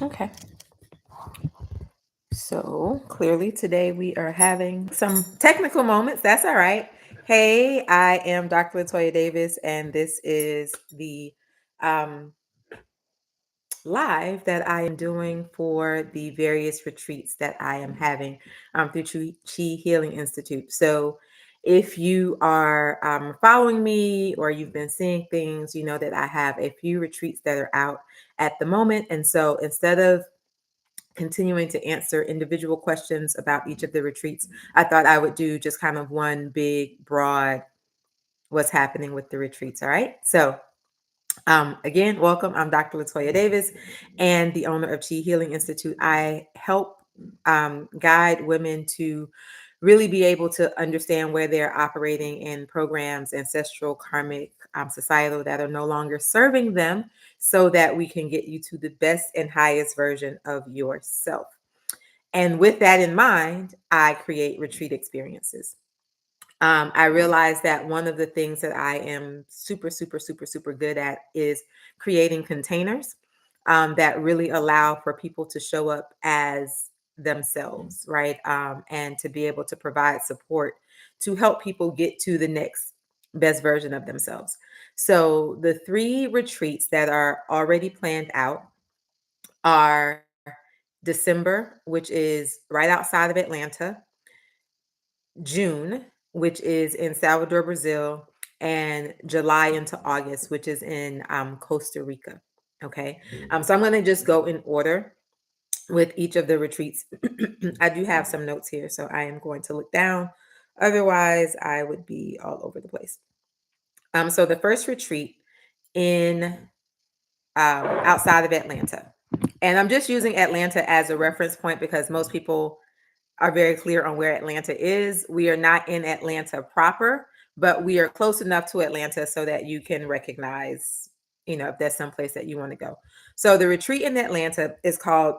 Okay. So clearly today we are having some technical moments. That's all right. Hey, I am Dr. Latoya Davis, and this is the um, live that I am doing for the various retreats that I am having through Chi Healing Institute. So if you are following me or you've been seeing things, you know that I have a few retreats that are out at the moment. And so instead of continuing to answer individual questions about each of the retreats, I thought I would do just kind of one big, broad, what's happening with the retreats. All right. So, again, welcome. I'm Dr. Latoya Davis and the owner of Chi Healing Institute. I help guide women to really be able to understand where they're operating in programs, ancestral, karmic, societal, that are no longer serving them, so that we can get you to the best and highest version of yourself. And with that in mind, I create retreat experiences. I realized that one of the things that I am super, super, super, super good at is creating containers that really allow for people to show up as themselves, right? And to be able to provide support to help people get to the next best version of themselves. So the three retreats that are already planned out are December, which is right outside of Atlanta, June, which is in Salvador, Brazil, and July into August, which is in Costa Rica. Okay. So I'm going to just go in order with each of the retreats. I do have some notes here, so I am going to look down. Otherwise, I would be all over the place. So the first retreat in outside of Atlanta, and I'm just using Atlanta as a reference point because most people are very clear on where Atlanta is. We are not in Atlanta proper, but we are close enough to Atlanta so that you can recognize, if there's someplace that you want to go. So the retreat in Atlanta is called,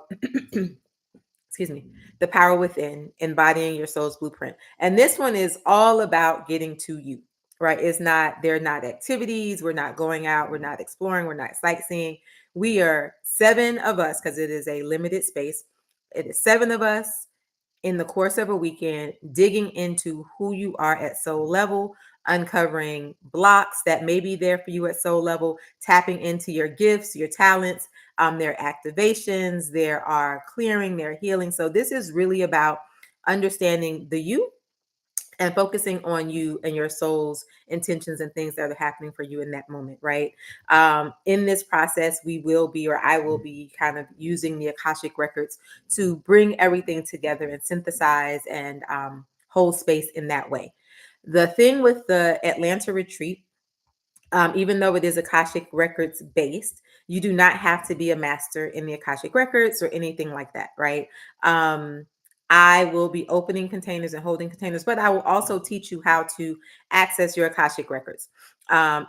excuse me, The Power Within, Embodying Your Soul's Blueprint. And this one is all about getting to you, right? They're not activities. We're not going out. We're not exploring. We're not sightseeing. We are 7 of us, because it is a limited space. It is 7 of us in the course of a weekend, digging into who you are at soul level, uncovering blocks that may be there for you at soul level, tapping into your gifts, your talents, their activations, there are clearing, their healing. So this is really about understanding the you and focusing on you and your soul's intentions and things that are happening for you in that moment, right? In this process, I will be kind of using the Akashic Records to bring everything together and synthesize and hold space in that way. The thing with the Atlanta retreat, even though it is Akashic Records based, you do not have to be a master in the Akashic Records or anything like that, right? I will be opening containers and holding containers, but I will also teach you how to access your Akashic Records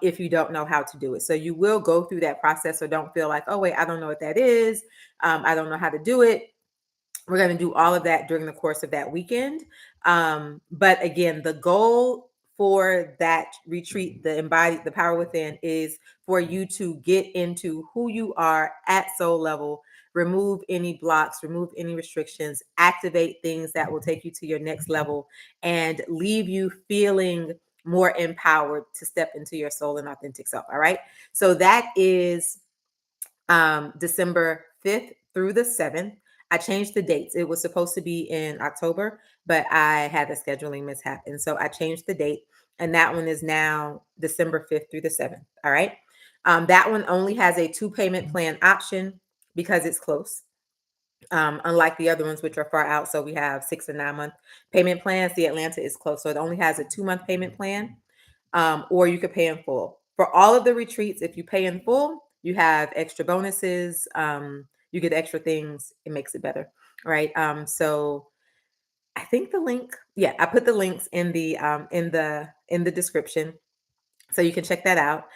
if you don't know how to do it. So you will go through that process. So don't feel like, oh, wait, I don't know what that is. I don't know how to do it. We're going to do all of that during the course of that weekend. But again, the goal for that retreat, the Power Within, is for you to get into who you are at soul level, remove any blocks, remove any restrictions, activate things that will take you to your next level, and leave you feeling more empowered to step into your soul and authentic self. All right. So that is December 5th through the 7th. I changed the dates. It was supposed to be in October, but I had a scheduling mishap. And so I changed the date. And that one is now December 5th through the 7th. All right. That one only has a 2-payment plan option because it's close. Unlike the other ones, which are far out. So we have 6 and 9-month payment plans. The Atlanta is close. So it only has a 2-month payment plan, or you could pay in full. For all of the retreats, if you pay in full, you have extra bonuses. You get extra things. It makes it better, right? So I think the link, yeah, I put the links in the description, so you can check that out.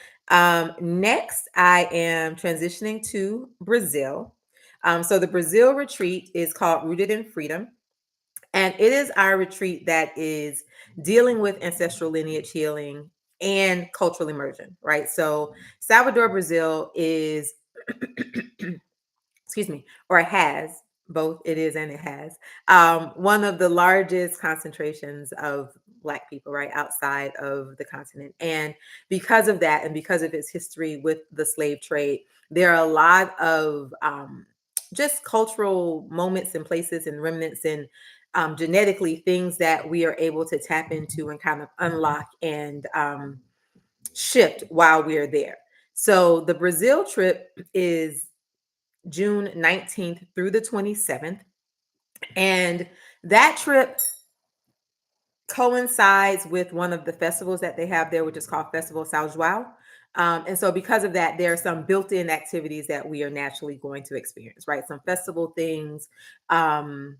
Next, I am transitioning to Brazil. So the Brazil retreat is called Rooted in Freedom. And it is our retreat that is dealing with ancestral lineage healing and cultural immersion, right? So Salvador, Brazil is, excuse excuse me, or has both, it is and it has, one of the largest concentrations of Black people, right, outside of the continent. And because of that, and because of its history with the slave trade, there are a lot of just cultural moments and places and remnants and genetically things that we are able to tap into and kind of unlock and shift while we're there. So the Brazil trip is June 19th through the 27th. And that trip coincides with one of the festivals that they have there, which is called Festival São João. And so because of that, there are some built-in activities that we are naturally going to experience, right? Some festival things, some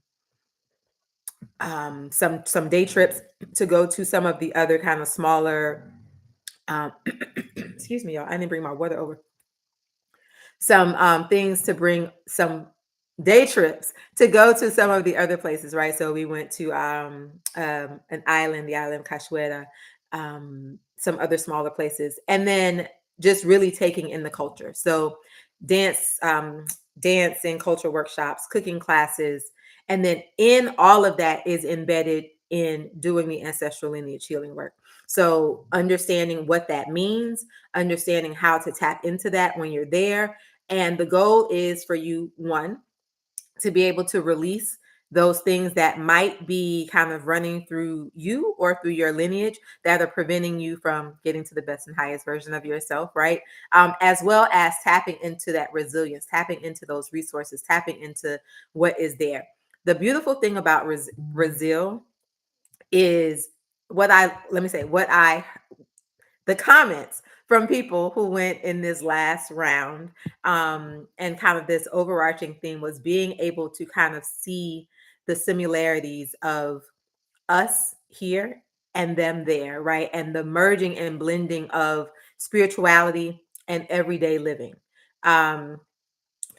day trips to go to some of the other kind of smaller, excuse me, y'all, I didn't bring my water over. Some things to bring, some day trips to go to some of the other places, right? So we went to an island, the island of Cachoeira, some other smaller places, and then just really taking in the culture. So dance, dance and culture workshops, cooking classes, and then in all of that is embedded in doing the ancestral lineage healing work. So understanding what that means, understanding how to tap into that when you're there. And the goal is for you, one, to be able to release those things that might be kind of running through you or through your lineage that are preventing you from getting to the best and highest version of yourself, right? As well as tapping into that resilience, tapping into those resources, tapping into what is there. The beautiful thing about Brazil is the comments from people who went in this last round, and kind of this overarching theme was being able to kind of see the similarities of us here and them there, right? And the merging and blending of spirituality and everyday living.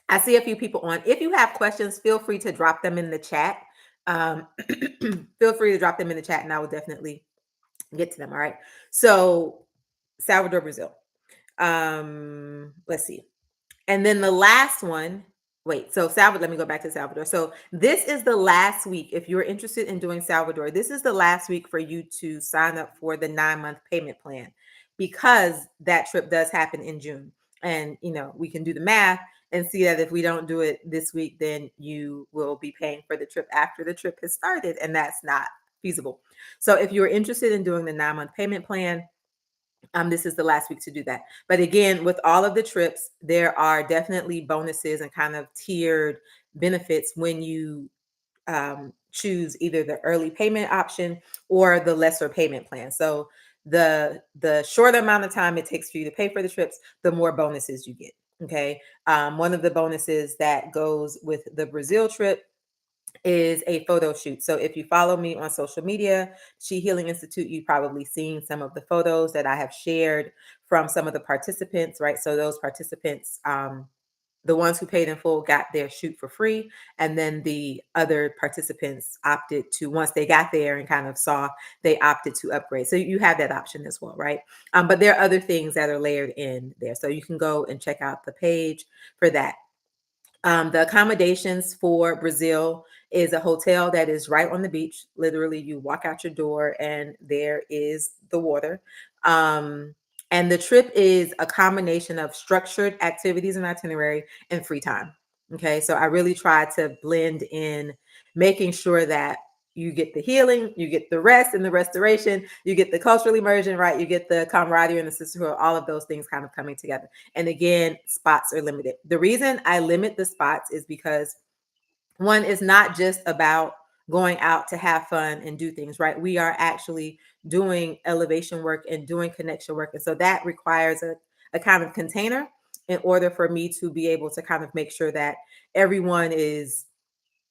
I see a few people on. If you have questions, feel free to drop them in the chat. Um, feel free to drop them in the chat and I will definitely get to them. All right. So Salvador, Brazil. Let's see. And then the last one, wait, so Salvador, let me go back to Salvador. So this is the last week. If you're interested in doing Salvador, this is the last week for you to sign up for the 9-month payment plan, because that trip does happen in June. And, you know, we can do the math and see that if we don't do it this week, then you will be paying for the trip after the trip has started. And that's not feasible. So if you're interested in doing the 9-month payment plan, this is the last week to do that. But again, with all of the trips, there are definitely bonuses and kind of tiered benefits when you choose either the early payment option or the lesser payment plan. So the shorter amount of time it takes for you to pay for the trips, the more bonuses you get. Okay. One of the bonuses that goes with the Brazil trip is a photo shoot. So if you follow me on social media, She Healing Institute, you've probably seen some of the photos that I have shared from some of the participants, right? So those participants, the ones who paid in full got their shoot for free. And then the other participants opted to, once they got there and kind of saw, they opted to upgrade. So you have that option as well, right? But there are other things that are layered in there. So you can go and check out the page for that. The accommodations for Brazil is a hotel that is right on the beach. Literally, you walk out your door and there is the water. And the trip is a combination of structured activities and itinerary and free time. Okay, so I really try to blend in making sure that you get the healing, you get the rest and the restoration, you get the cultural immersion, right? You get the camaraderie and the sisterhood, all of those things kind of coming together. And again, spots are limited. The reason I limit the spots is because one is not just about going out to have fun and do things, right? We are actually doing elevation work and doing connection work. And so that requires a kind of container in order for me to be able to kind of make sure that everyone is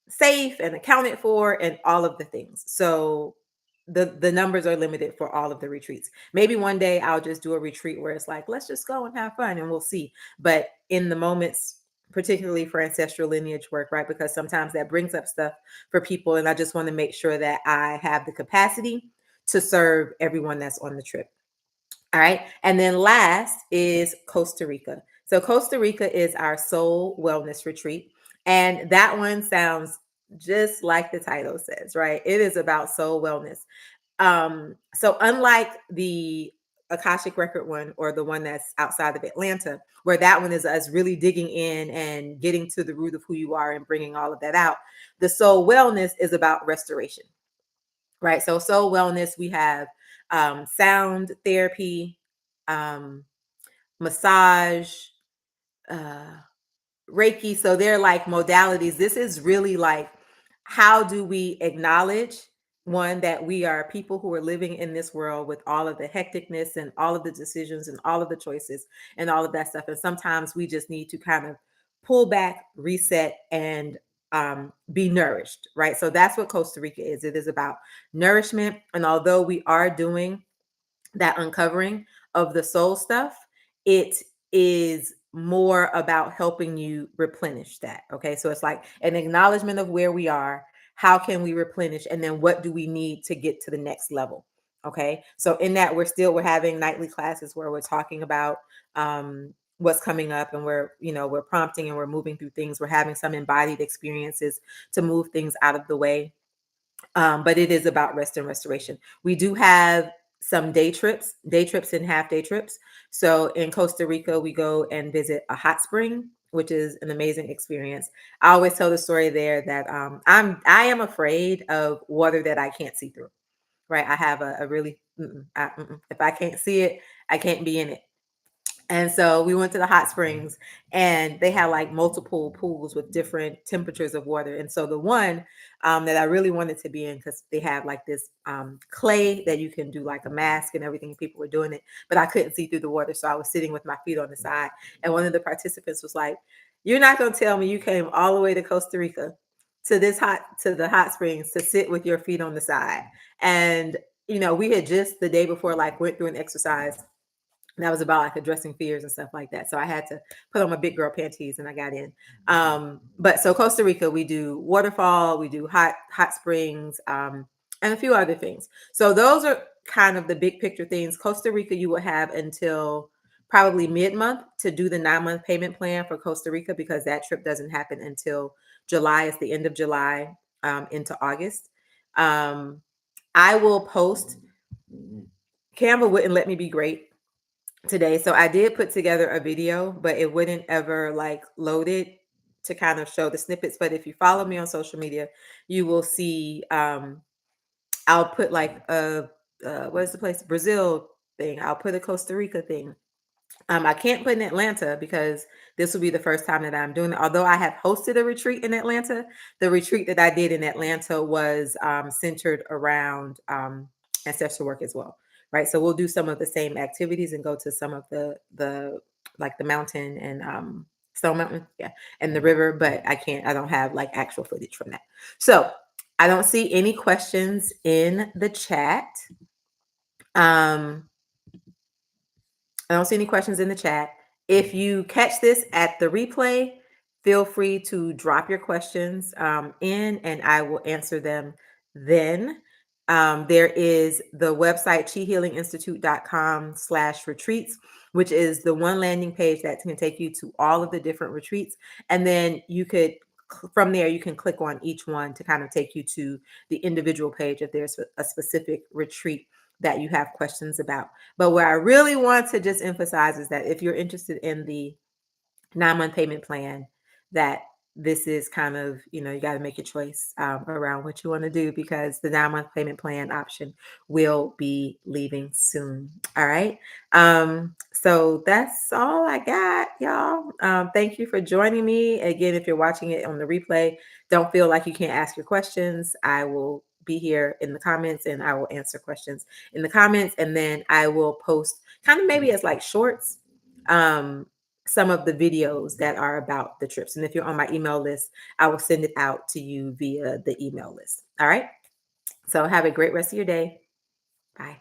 safe and accounted for and all of the things. So the numbers are limited for all of the retreats. Maybe one day I'll just do a retreat where it's like, let's just go and have fun and we'll see. But in the moments, particularly for ancestral lineage work, right? Because sometimes that brings up stuff for people. And I just want to make sure that I have the capacity to serve everyone that's on the trip. All right. And then last is Costa Rica. So Costa Rica is our soul wellness retreat. And that one sounds just like the title says, right? It is about soul wellness. So unlike the Akashic record one, or the one that's outside of Atlanta, where that one is us really digging in and getting to the root of who you are and bringing all of that out, the soul wellness is about restoration, right? So soul wellness, we have sound therapy, um, massage, uh, Reiki. So they're like modalities. This is really like, how do we acknowledge, one, that we are people who are living in this world with all of the hecticness and all of the decisions and all of the choices and all of that stuff. And sometimes we just need to kind of pull back, reset, and be nourished, right? So that's what Costa Rica is. It is about nourishment. And although we are doing that uncovering of the soul stuff, it is more about helping you replenish that. Okay. So it's like an acknowledgement of where we are. How can we replenish? And then what do we need to get to the next level? Okay. So in that, we're having nightly classes where we're talking about what's coming up, and we're prompting and we're moving through things. We're having some embodied experiences to move things out of the way. But it is about rest and restoration. We do have some day trips and half day trips. So in Costa Rica, we go and visit a hot spring, which is an amazing experience. I always tell the story there that I am afraid of water that I can't see through. Right? I have a really if I can't see it, I can't be in it. And so we went to the hot springs, and they had like multiple pools with different temperatures of water. And so the one that I really wanted to be in, because they have like this clay that you can do like a mask and everything. People were doing it, but I couldn't see through the water. So I was sitting with my feet on the side. And one of the participants was like, "You're not going to tell me you came all the way to Costa Rica to the hot springs to sit with your feet on the side." And, we had just the day before, like, went through an exercise that was about like addressing fears and stuff like that. So I had to put on my big girl panties and I got in. But so Costa Rica, we do waterfall, we do hot springs, and a few other things. So those are kind of the big picture things. Costa Rica, you will have until probably mid-month to do the 9-month payment plan for Costa Rica, because that trip doesn't happen until July. It's the end of July into August. I will post. Canva wouldn't let me be great today. So I did put together a video, but it wouldn't ever like load it to kind of show the snippets. But if you follow me on social media, you will see I'll put like a what is the place? Brazil thing. I'll put a Costa Rica thing. I can't put in Atlanta because this will be the first time that I'm doing it. Although I have hosted a retreat in Atlanta, the retreat that I did in Atlanta was centered around ancestral work as well, right? So we'll do some of the same activities and go to some of the like the mountain and Stone Mountain, yeah, and the river. But I don't have like actual footage from that. So I don't see any questions in the chat. I don't see any questions in the chat. If you catch this at the replay, feel free to drop your questions in, and I will answer them then. There is the website chihealinginstitute.com/retreats, which is the one landing page that can take you to all of the different retreats. And then from there, you can click on each one to kind of take you to the individual page if there's a specific retreat that you have questions about. But what I really want to just emphasize is that if you're interested in the 9-month payment plan, that this is kind of, you got to make your choice around what you want to do, because the 9-month payment plan option will be leaving soon. All right. So that's all I got, y'all. Thank you for joining me. Again, if you're watching it on the replay, don't feel like you can't ask your questions. I will be here in the comments and I will answer questions in the comments. And then I will post kind of maybe as like shorts, some of the videos that are about the trips. And if you're on my email list, I will send it out to you via the email list. All right. So have a great rest of your day. Bye.